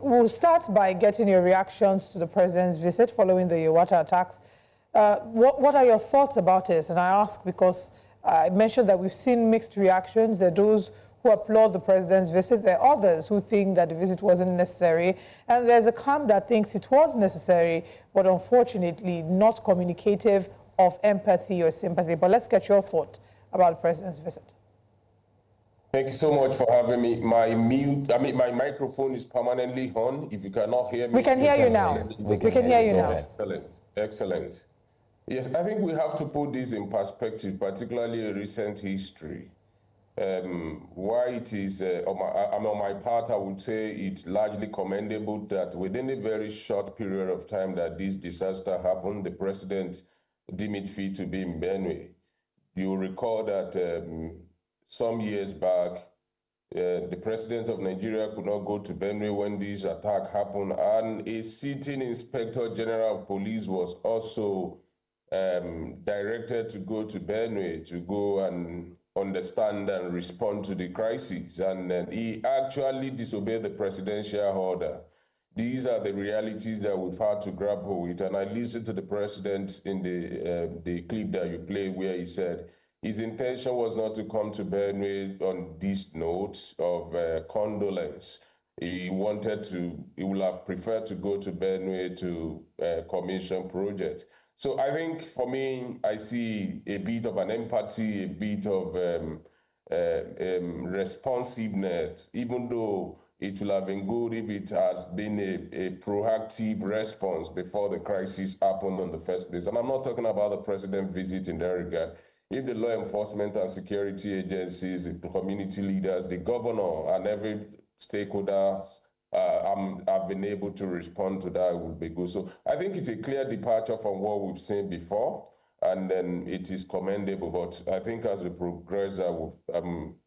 we'll start by getting your reactions to the president's visit following the Yawata attacks. What are your thoughts about this? And I ask because I mentioned that we've seen mixed reactions. There are those who applaud the president's visit. There are others who think that the visit wasn't necessary. And there's a camp that thinks it was necessary, but unfortunately not communicative of empathy or sympathy. But let's get your thought about the president's visit. Thank you so much for having me. My microphone is permanently on. If you cannot hear me, we can hear you now. We can hear you now. Excellent, excellent. Yes, I think we have to put this in perspective, particularly in recent history. Why it is, on my part, I would say it's largely commendable that within a very short period of time that this disaster happened, the president deemed it fit to be in Benue. You recall that some years back, the president of Nigeria could not go to Benue when this attack happened, and a sitting inspector general of police was also directed to go to Benue to go and understand and respond to the crisis, and he actually disobeyed the presidential order. These are the realities that we've had to grapple with, and I listened to the president in the clip that you played where he said his intention was not to come to Benue on this note of condolence. He would have preferred to go to Benue to commission projects. So I think for me, I see a bit of an empathy, a bit of responsiveness, even though it would have been good if it has been a proactive response before the crisis happened in the first place. And I'm not talking about the president visit in that regard. If the law enforcement and security agencies, the community leaders, the governor, and every stakeholder have been able to respond to that, it would be good. So I think it's a clear departure from what we've seen before, and then it is commendable. But I think as we progress, I will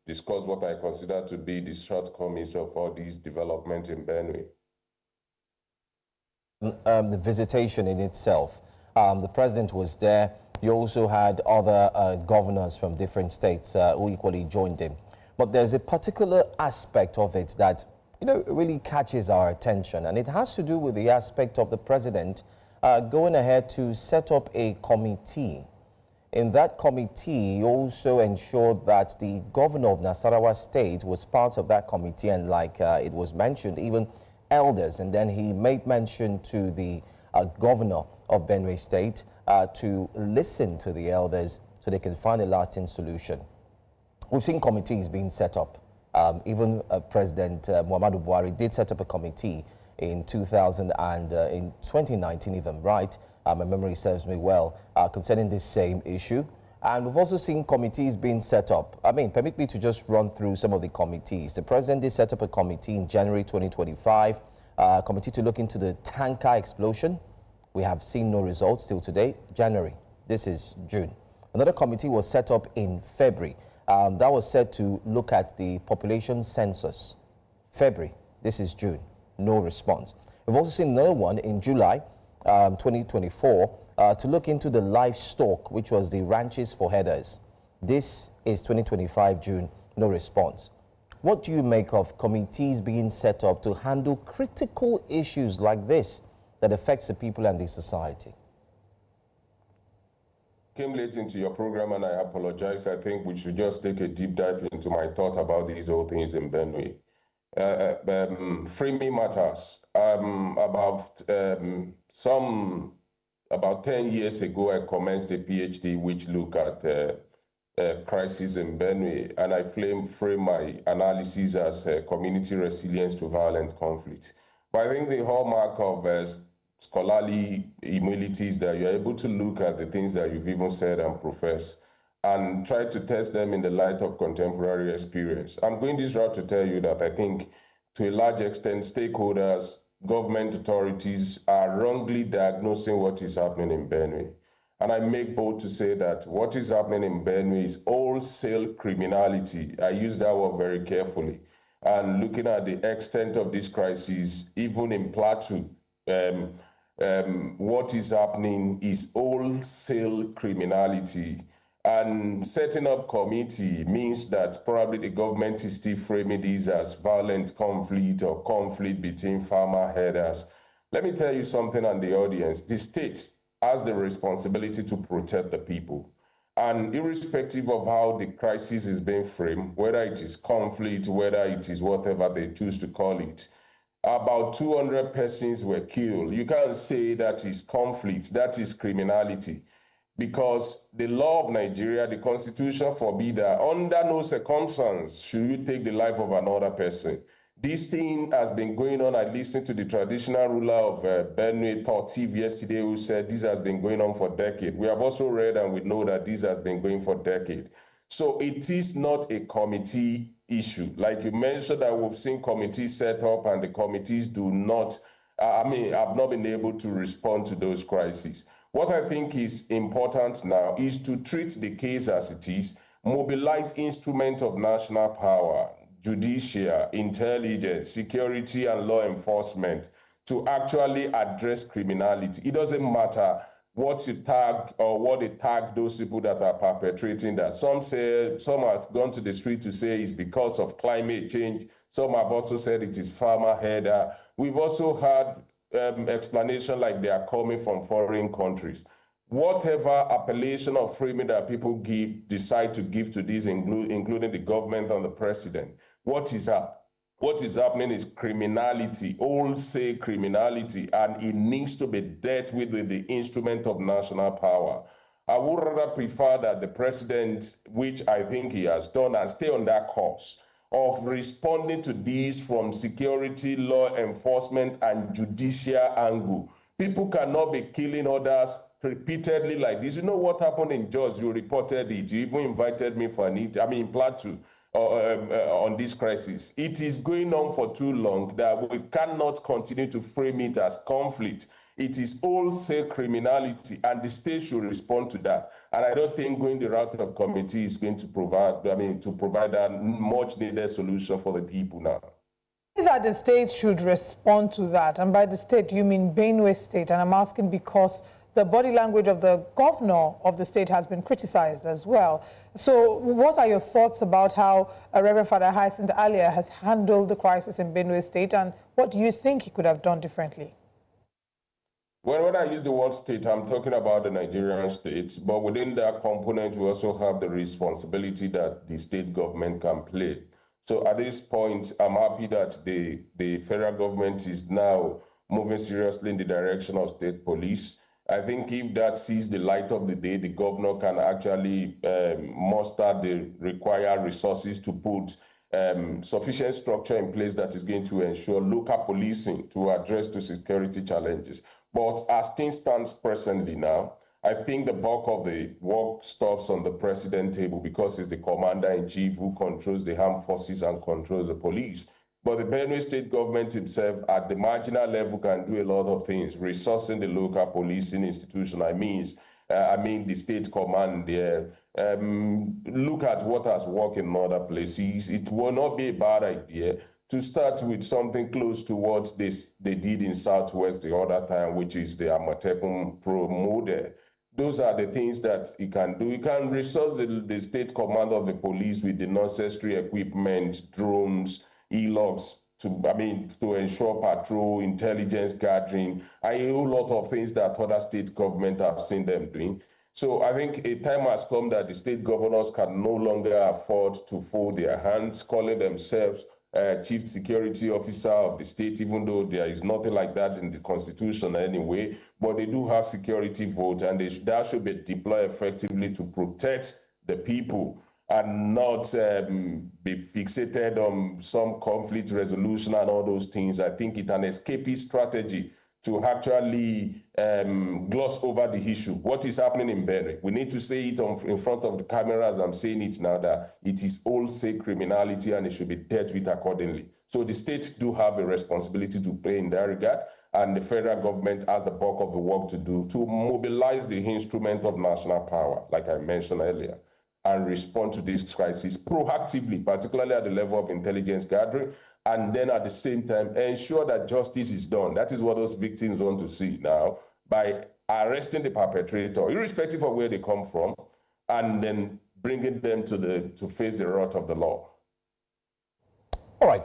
discuss what I consider to be the shortcomings of all these developments in Benue. The visitation in itself, the president was there. You also had other governors from different states who equally joined him. But there's a particular aspect of it that, you know, really catches our attention, and it has to do with the aspect of the president going ahead to set up a committee. In that committee, he also ensured that the governor of Nasarawa State was part of that committee, and like it was mentioned, even elders. And then he made mention to the governor of Benue State to listen to the elders so they can find a lasting solution. We've seen committees being set up. Even President Muhammadu Buhari did set up a committee in 2019 even, right? My memory serves me well, concerning this same issue. And we've also seen committees being set up. I mean, permit me to just run through some of the committees. The president did set up a committee in January 2025, a committee to look into the tanker explosion. We have seen no results till today. January, this is June. Another committee was set up in February. That was set to look at the population census. February, this is June, no response. We've also seen another one in July 2024 to look into the livestock, which was the ranches for headers. This is 2025 June, no response. What do you make of committees being set up to handle critical issues like this that affects the people and the society? Came late into your program and I apologize. I think we should just take a deep dive into my thought about these whole things in Benue. Framing matters. About 10 years ago, I commenced a PhD which looked at crisis in Benue, and I frame my analysis as community resilience to violent conflict. But I think the hallmark of scholarly humility is that you're able to look at the things that you've even said and professed and try to test them in the light of contemporary experience. I'm going this route to tell you that I think to a large extent stakeholders, government authorities are wrongly diagnosing what is happening in Benue. And I make bold to say that what is happening in Benue is wholesale criminality. I use that word very carefully. And looking at the extent of this crisis, even in Plateau, what is happening is wholesale criminality. And setting up committee means that probably the government is still framing this as violent conflict or conflict between farmer herders. Let me tell you something on the audience. The state has the responsibility to protect the people. And irrespective of how the crisis is being framed, whether it is conflict, whether it is whatever they choose to call it, about 200 persons were killed. You can't say that is conflict, that is criminality. Because the law of Nigeria, the constitution forbid that under no circumstance should you take the life of another person. This thing has been going on. I listened to the traditional ruler of Benue, Tortiv, yesterday, who said this has been going on for decades. We have also read and we know that this has been going for decades. So it is not a committee issue. Like you mentioned, that we've seen committees set up and the committees do not, have not been able to respond to those crises. What I think is important now is to treat the case as it is, mobilize instruments of national power, judicial, intelligence, security, and law enforcement to actually address criminality. It doesn't matter what you tag or what they tag those people that are perpetrating that. Some have gone to the street to say it's because of climate change. Some have also said it is farmer herder. We've also had explanation like they are coming from foreign countries. Whatever appellation or framing that people decide to give to this, including the government and the president, what is happening is criminality, wholesale criminality, and it needs to be dealt with the instrument of national power. I would rather prefer that the president, which I think he has done, and stay on that course of responding to these from security, law enforcement, and judicial angle. People cannot be killing others repeatedly like this. You know what happened in Jos? You reported it. You even invited me for in Plateau on this crisis. It is going on for too long that we cannot continue to frame it as conflict. It is wholesale criminality, and the state should respond to that. And I don't think going the route of committee is going to provide that much needed solution for the people now. That the state should respond to that, and by the state you mean Benue State, and I'm asking because the body language of the governor of the state has been criticized as well. So what are your thoughts about how Reverend Father Hyacinth Alia has handled the crisis in Benue State, and what do you think he could have done differently? Well, when I use the word state, I'm talking about the Nigerian state, but within that component, we also have the responsibility that the state government can play. So at this point, I'm happy that the federal government is now moving seriously in the direction of state police. I think if that sees the light of the day, the governor can actually muster the required resources to put sufficient structure in place that is going to ensure local policing to address the security challenges. But as things stand presently now, I think the bulk of the work stops on the president table because he's the commander-in-chief who controls the armed forces and controls the police. But the Benue state government itself at the marginal level can do a lot of things, resourcing the local policing institution. I mean the state command there. Look at what has worked in other places. It will not be a bad idea to start with something close to what they did in Southwest the other time, which is the Amatekun Pro model. Those are the things that he can do. He can resource the state command of the police with the necessary equipment, drones, e-logs, to ensure patrol, intelligence gathering, and a whole lot of things that other state governments have seen them doing. So I think a time has come that the state governors can no longer afford to fold their hands, calling themselves chief security officer of the state, even though there is nothing like that in the constitution anyway, but they do have security votes, and that should be deployed effectively to protect the people and not be fixated on some conflict resolution and all those things. I think it's an escapist strategy to actually gloss over the issue. What is happening in Benue? We need to say it in front of the camera as I'm saying it now, that it is wholesale criminality and it should be dealt with accordingly. So the states do have a responsibility to play in that regard, and the federal government has the bulk of the work to do to mobilize the instrument of national power, like I mentioned earlier, and respond to this crisis proactively, particularly at the level of intelligence gathering, and then at the same time ensure that justice is done. That is what those victims want to see now, by arresting the perpetrator, irrespective of where they come from, and then bringing them to face the wrath of the law. All right.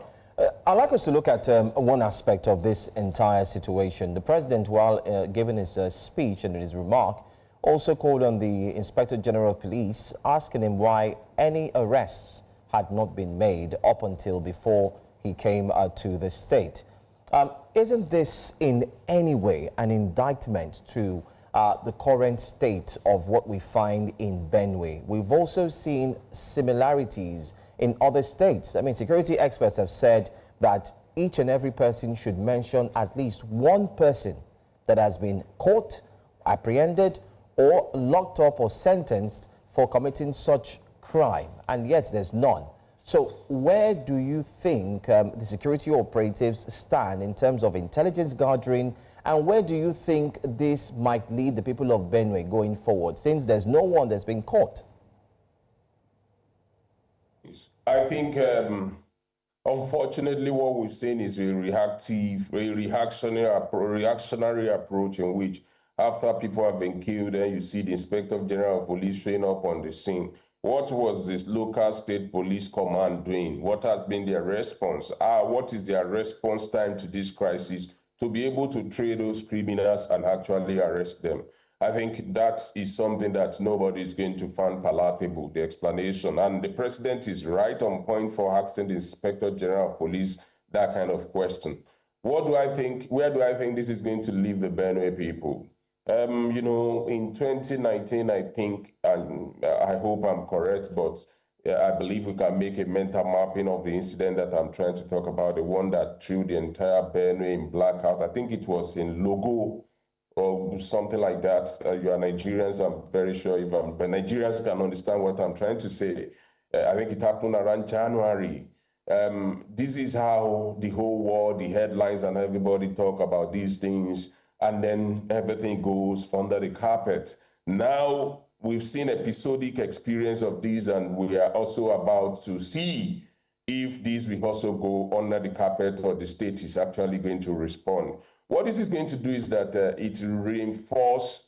I'd like us to look at one aspect of this entire situation. The president, while giving his speech and his remark, also called on the Inspector General of Police, asking him why any arrests had not been made up until before he came to the state. Isn't this in any way an indictment to the current state of what we find in Benue? We've also seen similarities in other states. I mean, security experts have said that each and every person should mention at least one person that has been caught, apprehended, or locked up or sentenced for committing such crime, and yet there's none. So where do you think the security operatives stand in terms of intelligence gathering, and where do you think this might lead the people of Benue going forward, since there's no one that's been caught? I think, unfortunately, what we've seen is a reactionary approach in which after people have been killed, then you see the Inspector General of Police showing up on the scene. What was this local state police command doing? What has been their response? What is their response time to this crisis to be able to trace those criminals and actually arrest them? I think that is something that nobody is going to find palatable, the explanation. And the president is right on point for asking the Inspector General of Police that kind of question. What do I think? Where do I think this is going to leave the Benue people? You know, in 2019, I think, and I hope I'm correct, but I believe we can make a mental mapping of the incident that I'm trying to talk about, the one that threw the entire Benue in blackout. I think it was in Logo or something like that. You are Nigerians, I'm very sure but Nigerians can understand what I'm trying to say. I think it happened around January. This is how the whole world, the headlines and everybody talk about these things, and then everything goes under the carpet. Now we've seen episodic experience of this, and we are also about to see if this will also go under the carpet or the state is actually going to respond. What this is going to do is that it will reinforce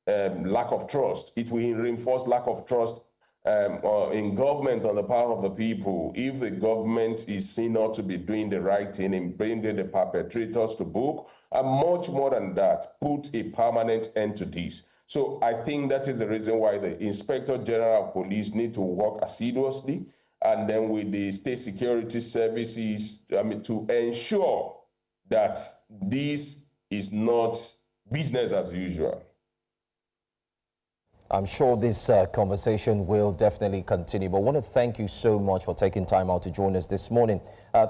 lack of trust. It will reinforce lack of trust in government on the part of the people. If the government is seen not to be doing the right thing in bringing the perpetrators to book, and much more than that, put a permanent end to this. So I think that is the reason why the Inspector General of Police need to work assiduously, and then with the state security services, to ensure that this is not business as usual. I'm sure this conversation will definitely continue, but I want to thank you so much for taking time out to join us this morning.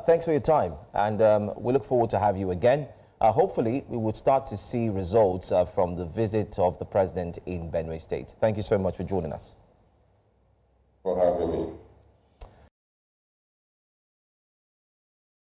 Thanks for your time, and we look forward to have you again. Hopefully, we will start to see results from the visit of the president in Benue State. Thank you so much for joining us. For having me.